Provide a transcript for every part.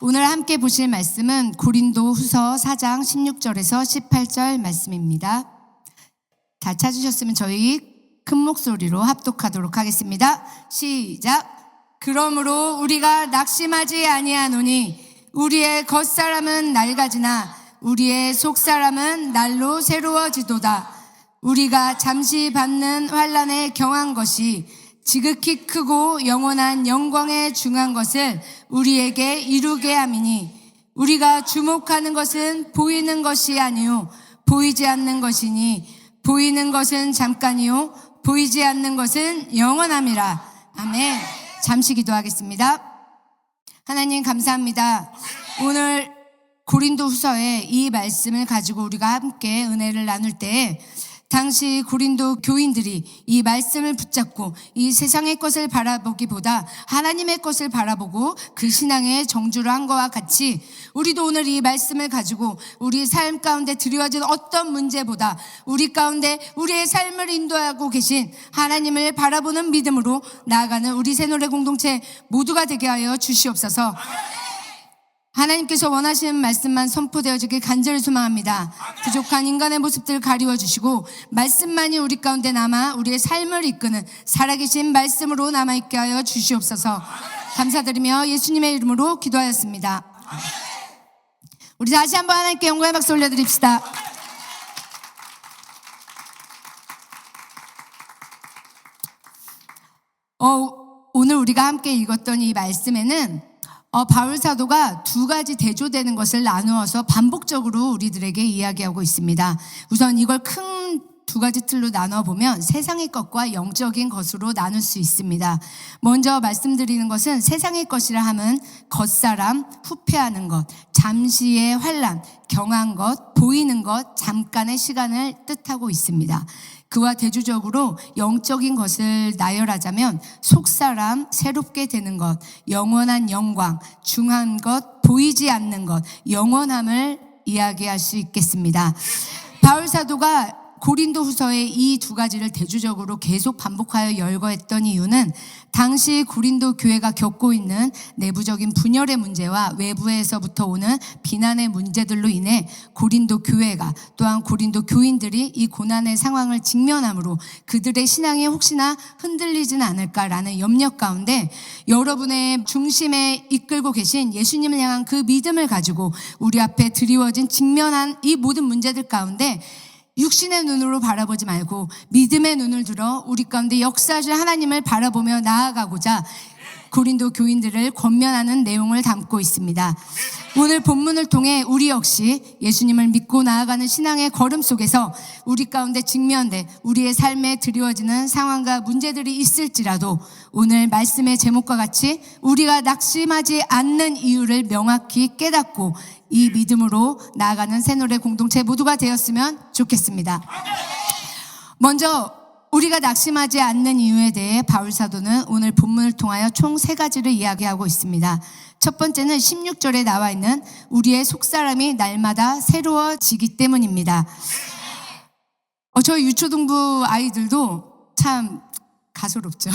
오늘 함께 보실 말씀은 고린도후서 4장 16절에서 18절 말씀입니다. 다 찾으셨으면 저희 큰 목소리로 합독하도록 하겠습니다. 시작. 그러므로 우리가 낙심하지 아니하노니 우리의 겉사람은 낡아지나 우리의 속사람은 날로 새로워지도다. 우리가 잠시 받는 환난에 경한 것이 지극히 크고 영원한 영광에 중한 것을 우리에게 이루게 함이니 우리가 주목하는 것은 보이는 것이 아니요 보이지 않는 것이니 보이는 것은 잠깐이요 보이지 않는 것은 영원함이라. 아멘. 잠시 기도하겠습니다. 하나님 감사합니다. 오늘 고린도후서의 이 말씀을 가지고 우리가 함께 은혜를 나눌 때 당시 고린도 교인들이 이 말씀을 붙잡고 이 세상의 것을 바라보기보다 하나님의 것을 바라보고 그 신앙에 정주를 한 것과 같이 우리도 오늘 이 말씀을 가지고 우리 삶 가운데 드리워진 어떤 문제보다 우리 가운데 우리의 삶을 인도하고 계신 하나님을 바라보는 믿음으로 나아가는 우리 새노래 공동체 모두가 되게 하여 주시옵소서. 하나님께서 원하시는 말씀만 선포되어지길 간절히 소망합니다. 부족한 인간의 모습들을 가리워주시고 말씀만이 우리 가운데 남아 우리의 삶을 이끄는 살아계신 말씀으로 남아있게 하여 주시옵소서. 감사드리며 예수님의 이름으로 기도하였습니다. 우리 다시 한번 하나님께 영광의 박수 올려드립시다. 오늘 우리가 함께 읽었던 이 말씀에는 바울 사도가 두 가지 대조되는 것을 나누어서 반복적으로 우리들에게 이야기하고 있습니다. 우선 이걸 큰 두 가지 틀로 나눠보면 세상의 것과 영적인 것으로 나눌 수 있습니다. 먼저 말씀드리는 것은 세상의 것이라 함은 겉사람, 후패하는 것, 잠시의 환난, 경한 것, 보이는 것, 잠깐의 시간을 뜻하고 있습니다. 그와 대조적으로 영적인 것을 나열하자면 속사람, 새롭게 되는 것, 영원한 영광, 중한 것, 보이지 않는 것, 영원함을 이야기할 수 있겠습니다. 바울 사도가 고린도후서의 이 두 가지를 대조적으로 계속 반복하여 열거했던 이유는 당시 고린도 교회가 겪고 있는 내부적인 분열의 문제와 외부에서부터 오는 비난의 문제들로 인해 고린도 교회가 또한 고린도 교인들이 이 고난의 상황을 직면함으로 그들의 신앙이 혹시나 흔들리지는 않을까라는 염려 가운데 여러분의 중심에 이끌고 계신 예수님을 향한 그 믿음을 가지고 우리 앞에 드리워진 직면한 이 모든 문제들 가운데 육신의 눈으로 바라보지 말고 믿음의 눈을 들어 우리 가운데 역사하실 하나님을 바라보며 나아가고자 고린도 교인들을 권면하는 내용을 담고 있습니다. 오늘 본문을 통해 우리 역시 예수님을 믿고 나아가는 신앙의 걸음 속에서 우리 가운데 직면돼 우리의 삶에 드리워지는 상황과 문제들이 있을지라도 오늘 말씀의 제목과 같이 우리가 낙심하지 않는 이유를 명확히 깨닫고 이 믿음으로 나아가는 새노래 공동체 모두가 되었으면 좋겠습니다. 먼저 우리가 낙심하지 않는 이유에 대해 바울 사도는 오늘 본문을 통하여 총 3가지를 이야기하고 있습니다. 첫 번째는 16절에 나와 있는 우리의 속사람이 날마다 새로워지기 때문입니다. 저희 유초등부 아이들도 참 가소롭죠.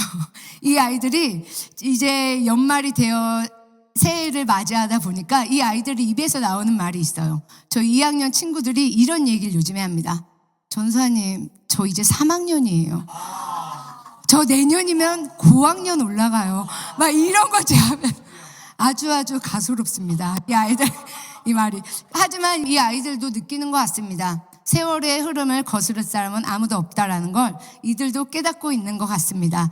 이 아이들이 이제 연말이 되어 새해를 맞이하다 보니까 이 아이들이 입에서 나오는 말이 있어요. 저 2학년 친구들이 이런 얘기를 요즘에 합니다. 전사님, 저 이제 3학년이에요. 저 내년이면 고학년 올라가요. 막 이런 거 제하면 아주 가소롭습니다. 이 아이들, 이 말이. 하지만 이 아이들도 느끼는 것 같습니다. 세월의 흐름을 거스를 사람은 아무도 없다라는 걸 이들도 깨닫고 있는 것 같습니다.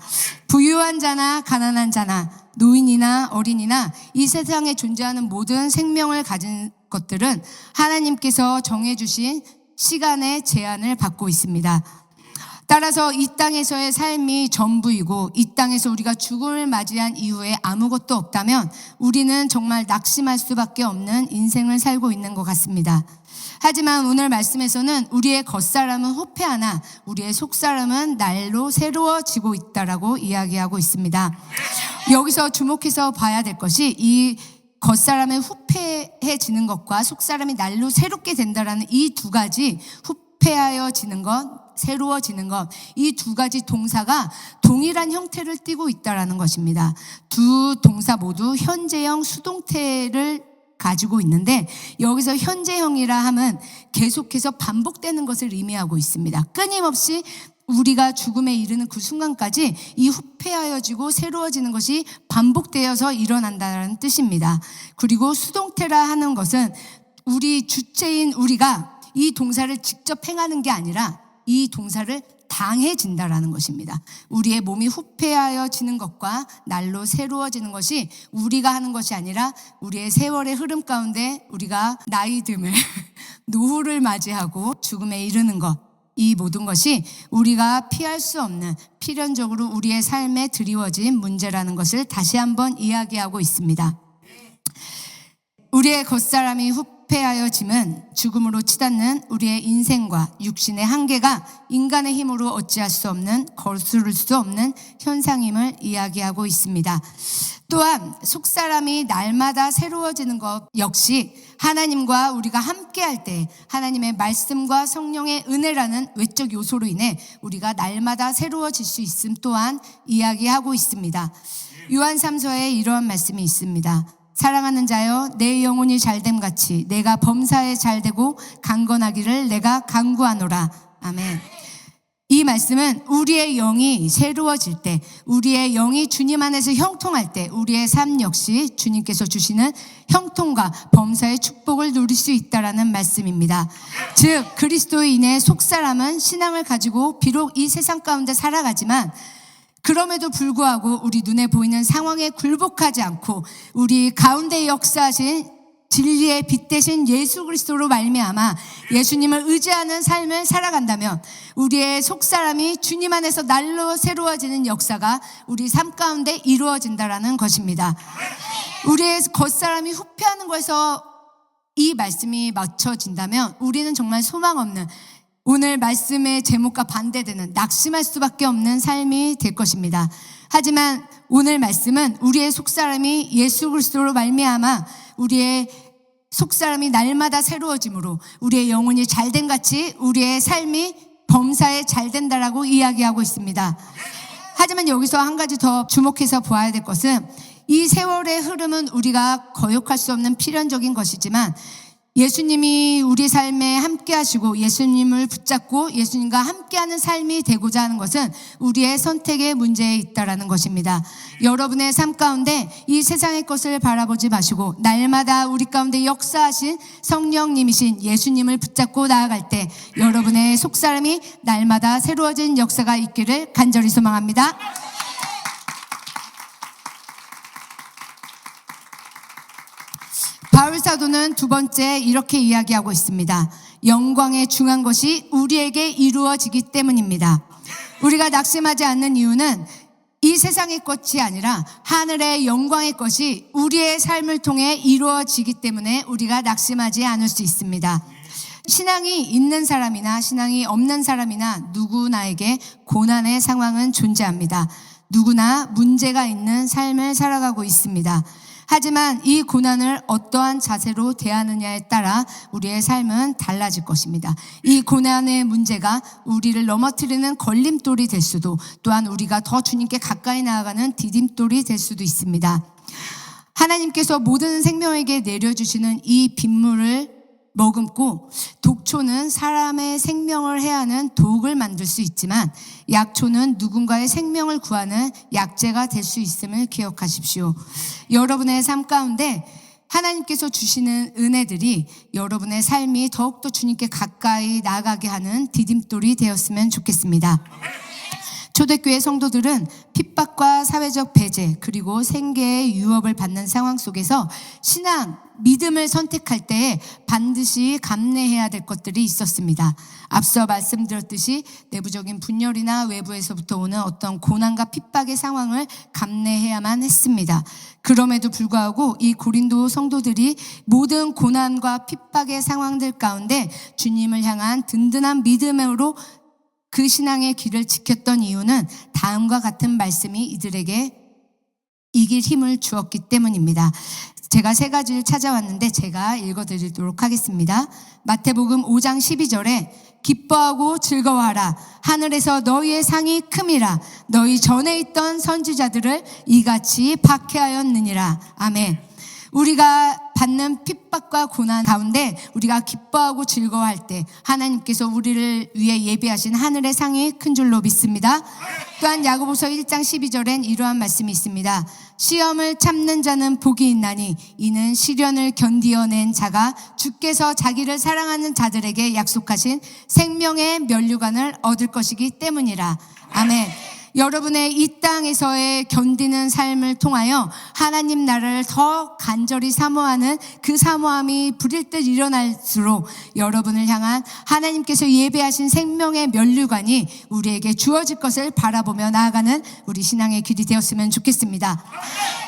부유한 자나 가난한 자나 노인이나 어린이나 이 세상에 존재하는 모든 생명을 가진 것들은 하나님께서 정해주신 시간의 제한을 받고 있습니다. 따라서 이 땅에서의 삶이 전부이고 이 땅에서 우리가 죽음을 맞이한 이후에 아무것도 없다면 우리는 정말 낙심할 수밖에 없는 인생을 살고 있는 것 같습니다. 하지만 오늘 말씀에서는 우리의 겉사람은 후패하나 우리의 속사람은 날로 새로워지고 있다라고 이야기하고 있습니다. 여기서 주목해서 봐야 될 것이 이 겉사람의 후패해지는 것과 속사람이 날로 새롭게 된다라는 이 두 가지 후패하여지는 것 새로워지는 것, 이 두 가지 동사가 동일한 형태를 띠고 있다라는 것입니다. 두 동사 모두 현재형 수동태를 가지고 있는데, 여기서 현재형이라 함은 계속해서 반복되는 것을 의미하고 있습니다. 끊임없이 우리가 죽음에 이르는 그 순간까지 이 후패하여지고 새로워지는 것이 반복되어서 일어난다는 뜻입니다. 그리고 수동태라 하는 것은 우리 주체인 우리가 이 동사를 직접 행하는 게 아니라 이 동사를 당해진다라는 것입니다. 우리의 몸이 후패하여지는 것과 날로 새로워지는 것이 우리가 하는 것이 아니라 우리의 세월의 흐름 가운데 우리가 나이 듦을 노후를 맞이하고 죽음에 이르는 것, 이 모든 것이 우리가 피할 수 없는 필연적으로 우리의 삶에 드리워진 문제라는 것을 다시 한번 이야기하고 있습니다. 우리의 겉사람이 후패하여짐은 죽음으로 치닫는 우리의 인생과 육신의 한계가 인간의 힘으로 어찌할 수 없는, 거스를 수 없는 현상임을 이야기하고 있습니다. 또한 속사람이 날마다 새로워지는 것 역시 하나님과 우리가 함께할 때 하나님의 말씀과 성령의 은혜라는 외적 요소로 인해 우리가 날마다 새로워질 수 있음 또한 이야기하고 있습니다. 요한 3서에 이러한 말씀이 있습니다. 사랑하는 자여, 내 영혼이 잘됨 같이 내가 범사에 잘되고 강건하기를 내가 간구하노라. 아멘. 이 말씀은 우리의 영이 새로워질 때, 우리의 영이 주님 안에서 형통할 때 우리의 삶 역시 주님께서 주시는 형통과 범사의 축복을 누릴 수 있다라는 말씀입니다. 즉 그리스도인의 속사람은 신앙을 가지고 비록 이 세상 가운데 살아가지만 그럼에도 불구하고 우리 눈에 보이는 상황에 굴복하지 않고 우리 가운데 역사하신 진리의 빛 대신 예수 그리스도로 말미암아 예수님을 의지하는 삶을 살아간다면 우리의 속사람이 주님 안에서 날로 새로워지는 역사가 우리 삶 가운데 이루어진다라는 것입니다. 우리의 겉사람이 후패하는 것에서 이 말씀이 맞춰진다면 우리는 정말 소망 없는, 오늘 말씀의 제목과 반대되는 낙심할 수밖에 없는 삶이 될 것입니다. 하지만 오늘 말씀은 우리의 속사람이 예수 그리스도로 말미암아 우리의 속사람이 날마다 새로워짐으로 우리의 영혼이 잘된 같이 우리의 삶이 범사에 잘된다라고 이야기하고 있습니다. 하지만 여기서 한 가지 더 주목해서 보아야 될 것은 이 세월의 흐름은 우리가 거역할 수 없는 필연적인 것이지만 예수님이 우리 삶에 함께 하시고 예수님을 붙잡고 예수님과 함께하는 삶이 되고자 하는 것은 우리의 선택의 문제에 있다라는 것입니다. 여러분의 삶 가운데 이 세상의 것을 바라보지 마시고 날마다 우리 가운데 역사하신 성령님이신 예수님을 붙잡고 나아갈 때 여러분의 속사람이 날마다 새로워진 역사가 있기를 간절히 소망합니다. 바울 사도는 두 번째 이렇게 이야기하고 있습니다. 영광에 중한 것이 우리에게 이루어지기 때문입니다. 우리가 낙심하지 않는 이유는 이 세상의 것이 아니라 하늘의 영광의 것이 우리의 삶을 통해 이루어지기 때문에 우리가 낙심하지 않을 수 있습니다. 신앙이 있는 사람이나 신앙이 없는 사람이나 누구나에게 고난의 상황은 존재합니다. 누구나 문제가 있는 삶을 살아가고 있습니다. 하지만 이 고난을 어떠한 자세로 대하느냐에 따라 우리의 삶은 달라질 것입니다. 이 고난의 문제가 우리를 넘어뜨리는 걸림돌이 될 수도, 또한 우리가 더 주님께 가까이 나아가는 디딤돌이 될 수도 있습니다. 하나님께서 모든 생명에게 내려주시는 이 빗물을 머금고 독초는 사람의 생명을 해하는 독을 만들 수 있지만 약초는 누군가의 생명을 구하는 약재가 될 수 있음을 기억하십시오. 여러분의 삶 가운데 하나님께서 주시는 은혜들이 여러분의 삶이 더욱더 주님께 가까이 나아가게 하는 디딤돌이 되었으면 좋겠습니다. 초대교회 성도들은 핍박과 사회적 배제 그리고 생계의 유업을 받는 상황 속에서 신앙, 믿음을 선택할 때에 반드시 감내해야 될 것들이 있었습니다. 앞서 말씀드렸듯이 내부적인 분열이나 외부에서부터 오는 어떤 고난과 핍박의 상황을 감내해야만 했습니다. 그럼에도 불구하고 이 고린도 성도들이 모든 고난과 핍박의 상황들 가운데 주님을 향한 든든한 믿음으로 그 신앙의 길을 지켰던 이유는 다음과 같은 말씀이 이들에게 이길 힘을 주었기 때문입니다. 제가 세 가지를 찾아왔는데 제가 읽어드리도록 하겠습니다. 마태복음 5장 12절에 기뻐하고 즐거워하라. 하늘에서 너희의 상이 큼이라. 너희 전에 있던 선지자들을 이같이 박해하였느니라. 아멘. 우리가 받는 핍박과 고난 가운데 우리가 기뻐하고 즐거워할 때 하나님께서 우리를 위해 예비하신 하늘의 상이 큰 줄로 믿습니다. 또한 야고보서 1장 12절엔 이러한 말씀이 있습니다. 시험을 참는 자는 복이 있나니 이는 시련을 견디어낸 자가 주께서 자기를 사랑하는 자들에게 약속하신 생명의 면류관을 얻을 것이기 때문이라. 아멘. 여러분의 이 땅에서의 견디는 삶을 통하여 하나님 나라를 더 간절히 사모하는 그 사모함이 불일 듯 일어날수록 여러분을 향한 하나님께서 예배하신 생명의 면류관이 우리에게 주어질 것을 바라보며 나아가는 우리 신앙의 길이 되었으면 좋겠습니다.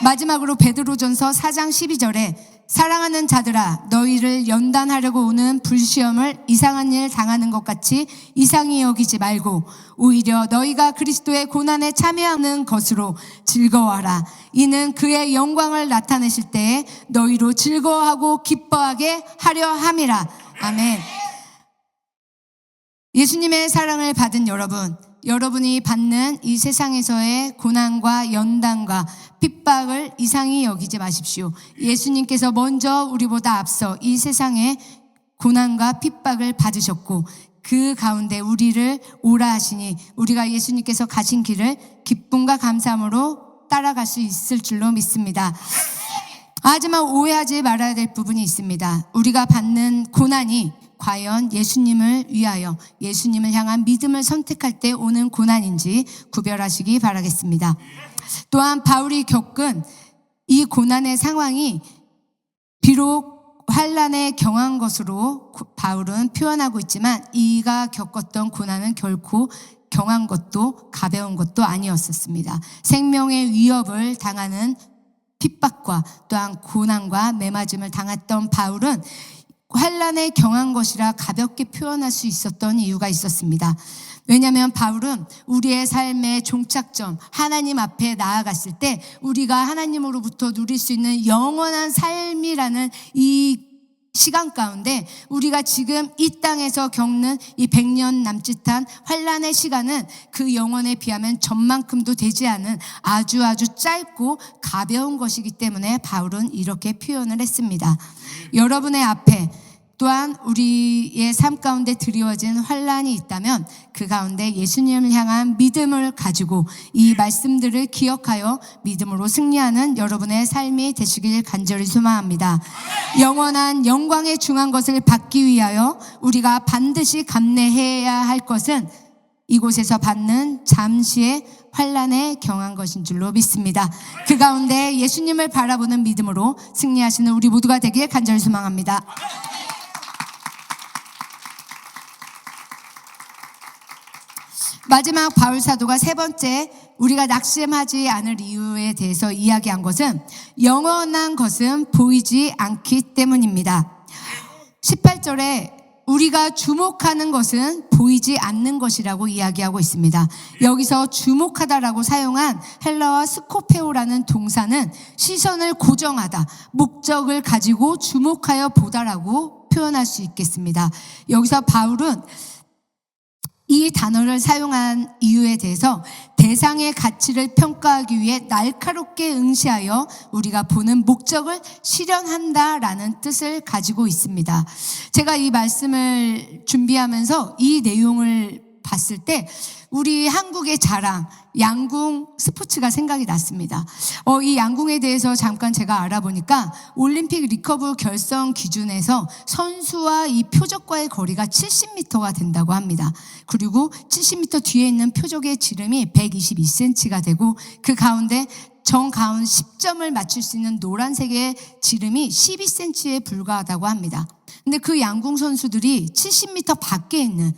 마지막으로 베드로전서 4장 12절에 사랑하는 자들아 너희를 연단하려고 오는 불시험을 이상한 일 당하는 것 같이 이상히 여기지 말고 오히려 너희가 그리스도의 고난에 참여하는 것으로 즐거워하라. 이는 그의 영광을 나타내실 때에 너희로 즐거워하고 기뻐하게 하려 함이라. 아멘. 예수님의 사랑을 받은 여러분이 받는 이 세상에서의 고난과 연단과 핍박을 이상히 여기지 마십시오. 예수님께서 먼저 우리보다 앞서 이 세상의 고난과 핍박을 받으셨고 그 가운데 우리를 오라 하시니 우리가 예수님께서 가신 길을 기쁨과 감사함으로 따라갈 수 있을 줄로 믿습니다. 하지만 오해하지 말아야 될 부분이 있습니다. 우리가 받는 고난이 과연 예수님을 위하여 예수님을 향한 믿음을 선택할 때 오는 고난인지 구별하시기 바라겠습니다. 또한 바울이 겪은 이 고난의 상황이 비록 환난에 경한 것으로 바울은 표현하고 있지만 이가 겪었던 고난은 결코 경한 것도 가벼운 것도 아니었었습니다. 생명의 위협을 당하는 핍박과 또한 고난과 매맞음을 당했던 바울은 환난에 경한 것이라 가볍게 표현할 수 있었던 이유가 있었습니다. 왜냐하면 바울은 우리의 삶의 종착점 하나님 앞에 나아갔을 때 우리가 하나님으로부터 누릴 수 있는 영원한 삶이라는 이 시간 가운데 우리가 지금 이 땅에서 겪는 이 100년 남짓한 환난의 시간은 그 영원에 비하면 전만큼도 되지 않은 아주 짧고 가벼운 것이기 때문에 바울은 이렇게 표현을 했습니다. 여러분의 앞에 또한 우리의 삶 가운데 드리워진 환난이 있다면 그 가운데 예수님을 향한 믿음을 가지고 이 말씀들을 기억하여 믿음으로 승리하는 여러분의 삶이 되시길 간절히 소망합니다. 영원한 영광에 중한 것을 받기 위하여 우리가 반드시 감내해야 할 것은 이곳에서 받는 잠시의 환난에 경한 것인 줄로 믿습니다. 그 가운데 예수님을 바라보는 믿음으로 승리하시는 우리 모두가 되길 간절히 소망합니다. 마지막 바울 사도가 세 번째 우리가 낙심하지 않을 이유에 대해서 이야기한 것은 영원한 것은 보이지 않기 때문입니다. 18절에 우리가 주목하는 것은 보이지 않는 것이라고 이야기하고 있습니다. 여기서 주목하다라고 사용한 헬라어 스코페오라는 동사는 시선을 고정하다, 목적을 가지고 주목하여 보다라고 표현할 수 있겠습니다. 여기서 바울은 이 단어를 사용한 이유에 대해서 대상의 가치를 평가하기 위해 날카롭게 응시하여 우리가 보는 목적을 실현한다라는 뜻을 가지고 있습니다. 제가 이 말씀을 준비하면서 이 내용을 봤을 때 우리 한국의 자랑, 양궁 스포츠가 생각이 났습니다. 이 양궁에 대해서 잠깐 제가 알아보니까 올림픽 리커브 결성 기준에서 선수와 이 표적과의 거리가 70m가 된다고 합니다. 그리고 70m 뒤에 있는 표적의 지름이 122cm가 되고 그 가운데 정가운 10점을 맞출 수 있는 노란색의 지름이 12cm에 불과하다고 합니다. 근데 그 양궁 선수들이 70m 밖에 있는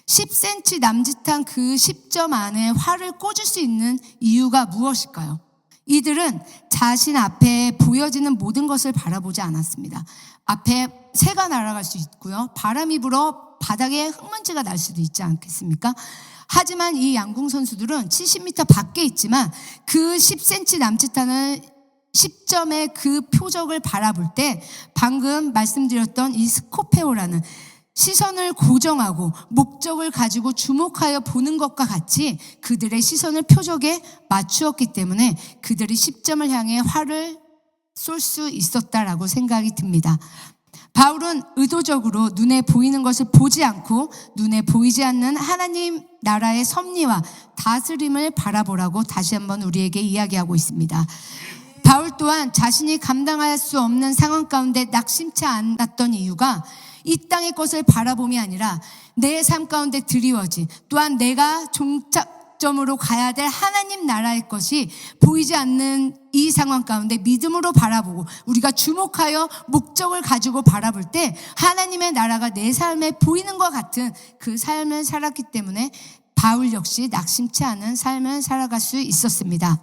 10cm 남짓한 그 10점 안에 활을 꽂을 수 있는 이유가 무엇일까요? 이들은 자신 앞에 보여지는 모든 것을 바라보지 않았습니다. 앞에 새가 날아갈 수 있고요. 바람이 불어 바닥에 흙먼지가 날 수도 있지 않겠습니까? 하지만 이 양궁 선수들은 70m 밖에 있지만 그 10cm 남짓하는 10점의 그 표적을 바라볼 때 방금 말씀드렸던 이 스코페오라는 시선을 고정하고 목적을 가지고 주목하여 보는 것과 같이 그들의 시선을 표적에 맞추었기 때문에 그들이 10점을 향해 활을 쏠 수 있었다라고 생각이 듭니다. 바울은 의도적으로 눈에 보이는 것을 보지 않고 눈에 보이지 않는 하나님 나라의 섭리와 다스림을 바라보라고 다시 한번 우리에게 이야기하고 있습니다. 바울 또한 자신이 감당할 수 없는 상황 가운데 낙심치 않았던 이유가 이 땅의 것을 바라봄이 아니라 내 삶 가운데 드리워진 또한 내가 종착점으로 가야 될 하나님 나라의 것이 보이지 않는 이 상황 가운데 믿음으로 바라보고 우리가 주목하여 목적을 가지고 바라볼 때 하나님의 나라가 내 삶에 보이는 것 같은 그 삶을 살았기 때문에 바울 역시 낙심치 않은 삶을 살아갈 수 있었습니다.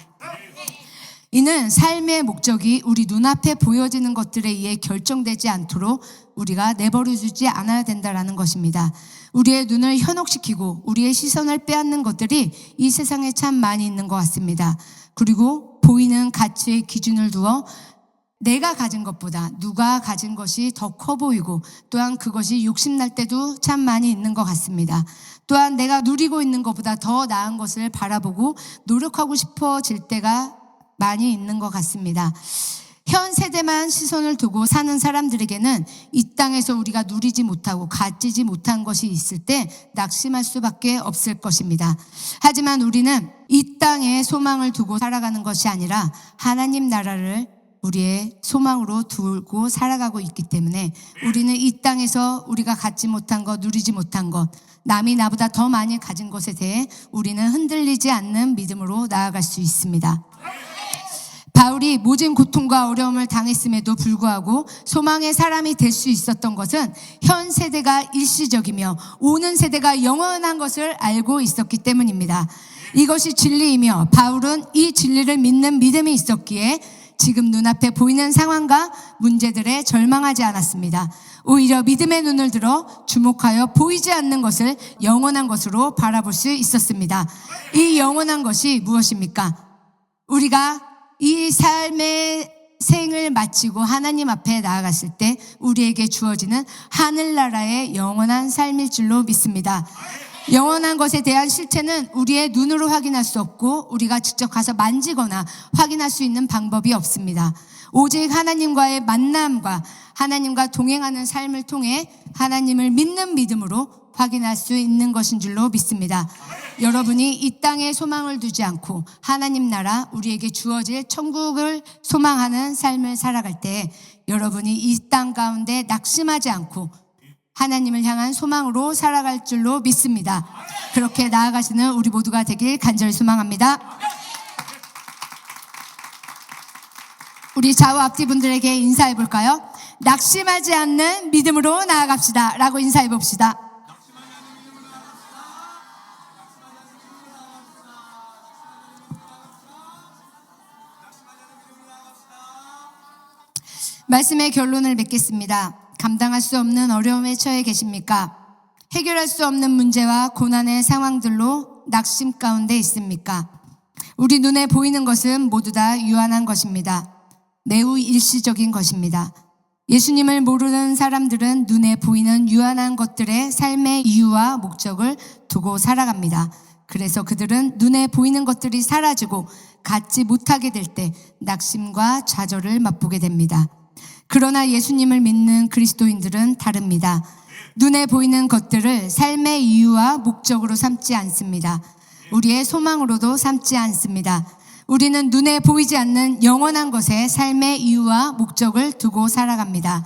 이는 삶의 목적이 우리 눈앞에 보여지는 것들에 의해 결정되지 않도록 우리가 내버려두지 않아야 된다는 것입니다. 우리의 눈을 현혹시키고 우리의 시선을 빼앗는 것들이 이 세상에 참 많이 있는 것 같습니다. 그리고 보이는 가치의 기준을 두어 내가 가진 것보다 누가 가진 것이 더 커 보이고 또한 그것이 욕심날 때도 참 많이 있는 것 같습니다. 또한 내가 누리고 있는 것보다 더 나은 것을 바라보고 노력하고 싶어질 때가 많이 있는 것 같습니다. 현 세대만 시선을 두고 사는 사람들에게는 이 땅에서 우리가 누리지 못하고 가지지 못한 것이 있을 때 낙심할 수밖에 없을 것입니다. 하지만 우리는 이 땅에 소망을 두고 살아가는 것이 아니라 하나님 나라를 우리의 소망으로 두고 살아가고 있기 때문에 우리는 이 땅에서 우리가 갖지 못한 것, 누리지 못한 것, 남이 나보다 더 많이 가진 것에 대해 우리는 흔들리지 않는 믿음으로 나아갈 수 있습니다. 바울이 모진 고통과 어려움을 당했음에도 불구하고 소망의 사람이 될 수 있었던 것은 현 세대가 일시적이며 오는 세대가 영원한 것을 알고 있었기 때문입니다. 이것이 진리이며 바울은 이 진리를 믿는 믿음이 있었기에 지금 눈앞에 보이는 상황과 문제들에 절망하지 않았습니다. 오히려 믿음의 눈을 들어 주목하여 보이지 않는 것을 영원한 것으로 바라볼 수 있었습니다. 이 영원한 것이 무엇입니까? 우리가 이 삶의 생을 마치고 하나님 앞에 나아갔을 때 우리에게 주어지는 하늘나라의 영원한 삶일 줄로 믿습니다. 영원한 것에 대한 실체는 우리의 눈으로 확인할 수 없고 우리가 직접 가서 만지거나 확인할 수 있는 방법이 없습니다. 오직 하나님과의 만남과 하나님과 동행하는 삶을 통해 하나님을 믿는 믿음으로 확인할 수 있는 것인 줄로 믿습니다. 여러분이 이 땅에 소망을 두지 않고 하나님 나라, 우리에게 주어질 천국을 소망하는 삶을 살아갈 때 여러분이 이 땅 가운데 낙심하지 않고 하나님을 향한 소망으로 살아갈 줄로 믿습니다. 그렇게 나아가시는 우리 모두가 되길 간절히 소망합니다. 우리 좌우 앞뒤 분들에게 인사해 볼까요? 낙심하지 않는 믿음으로 나아갑시다 라고 인사해 봅시다. 말씀의 결론을 맺겠습니다. 감당할 수 없는 어려움에 처해 계십니까? 해결할 수 없는 문제와 고난의 상황들로 낙심 가운데 있습니까? 우리 눈에 보이는 것은 모두 다 유한한 것입니다. 매우 일시적인 것입니다. 예수님을 모르는 사람들은 눈에 보이는 유한한 것들의 삶의 이유와 목적을 두고 살아갑니다. 그래서 그들은 눈에 보이는 것들이 사라지고 갖지 못하게 될 때 낙심과 좌절을 맛보게 됩니다. 그러나 예수님을 믿는 그리스도인들은 다릅니다. 눈에 보이는 것들을 삶의 이유와 목적으로 삼지 않습니다. 우리의 소망으로도 삼지 않습니다. 우리는 눈에 보이지 않는 영원한 것에 삶의 이유와 목적을 두고 살아갑니다.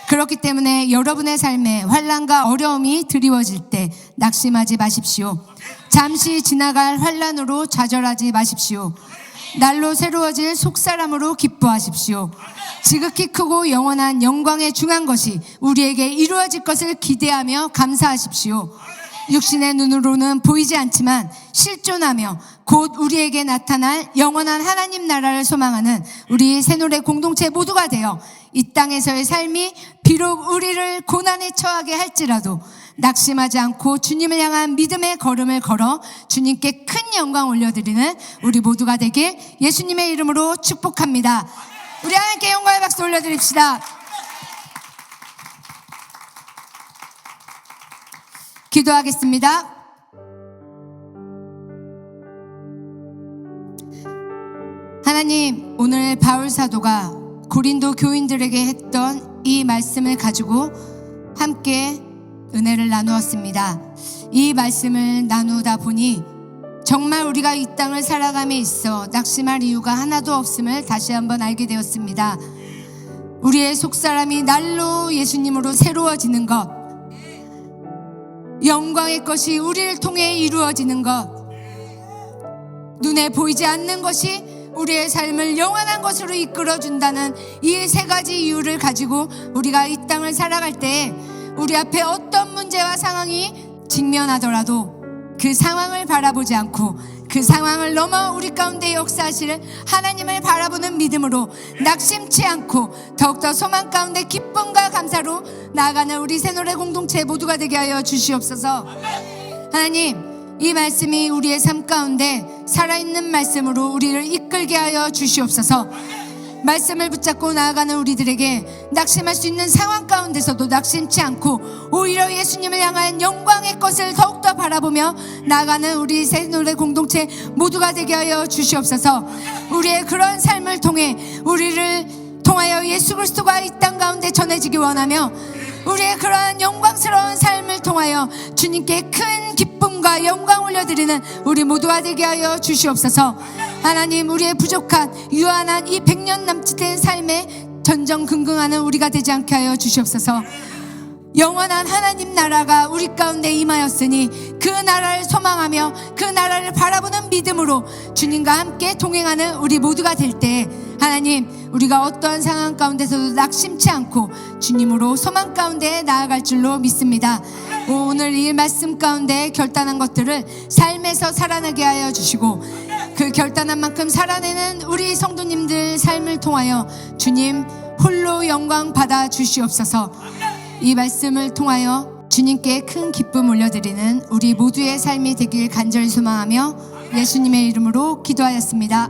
그렇기 때문에 여러분의 삶에 환난과 어려움이 드리워질 때 낙심하지 마십시오. 잠시 지나갈 환난으로 좌절하지 마십시오. 날로 새로워질 속사람으로 기뻐하십시오. 지극히 크고 영원한 영광에 중한 것이 우리에게 이루어질 것을 기대하며 감사하십시오. 육신의 눈으로는 보이지 않지만 실존하며 곧 우리에게 나타날 영원한 하나님 나라를 소망하는 우리 새노래 공동체 모두가 되어 이 땅에서의 삶이 비록 우리를 고난에 처하게 할지라도 낙심하지 않고 주님을 향한 믿음의 걸음을 걸어 주님께 큰 영광 올려드리는 우리 모두가 되길 예수님의 이름으로 축복합니다. 우리 하나님께 영광의 박수 올려드립시다. 기도하겠습니다. 하나님, 오늘 바울 사도가 고린도 교인들에게 했던 이 말씀을 가지고 함께 은혜를 나누었습니다. 이 말씀을 나누다 보니 정말 우리가 이 땅을 살아감에 있어 낙심할 이유가 하나도 없음을 다시 한번 알게 되었습니다. 우리의 속사람이 날로 예수님으로 새로워지는 것, 영광의 것이 우리를 통해 이루어지는 것, 눈에 보이지 않는 것이 우리의 삶을 영원한 것으로 이끌어준다는 이 세 가지 이유를 가지고 우리가 이 땅을 살아갈 때 우리 앞에 어떤 문제와 상황이 직면하더라도 그 상황을 바라보지 않고 그 상황을 넘어 우리 가운데 역사하실 하나님을 바라보는 믿음으로 낙심치 않고 더욱더 소망 가운데 기쁨과 감사로 나아가는 우리 새노래 공동체 모두가 되게 하여 주시옵소서. 하나님, 이 말씀이 우리의 삶 가운데 살아있는 말씀으로 우리를 이끌게 하여 주시옵소서. 말씀을 붙잡고 나아가는 우리들에게 낙심할 수 있는 상황 가운데서도 낙심치 않고 오히려 예수님을 향한 영광의 것을 더욱더 바라보며 나아가는 우리 새노래 공동체 모두가 되게 하여 주시옵소서. 우리의 그런 삶을 통해 우리를 통하여 예수 그리스도가 이 땅 가운데 전해지기 원하며 우리의 그러한 영광스러운 삶을 통하여 주님께 큰 기쁨과 영광 올려드리는 우리 모두가 되게 하여 주시옵소서. 하나님, 우리의 부족한 유한한 이 100년 남짓된 삶에 전전긍긍하는 우리가 되지 않게 하여 주시옵소서. 영원한 하나님 나라가 우리 가운데 임하였으니 그 나라를 소망하며 그 나라를 바라보는 믿음으로 주님과 함께 동행하는 우리 모두가 될 때 하나님, 우리가 어떠한 상황 가운데서도 낙심치 않고 주님으로 소망 가운데 나아갈 줄로 믿습니다. 오늘 이 말씀 가운데 결단한 것들을 삶에서 살아나게 하여 주시고 그 결단한 만큼 살아내는 우리 성도님들 삶을 통하여 주님 홀로 영광 받아 주시옵소서. 이 말씀을 통하여 주님께 큰 기쁨 올려드리는 우리 모두의 삶이 되길 간절히 소망하며 예수님의 이름으로 기도하였습니다.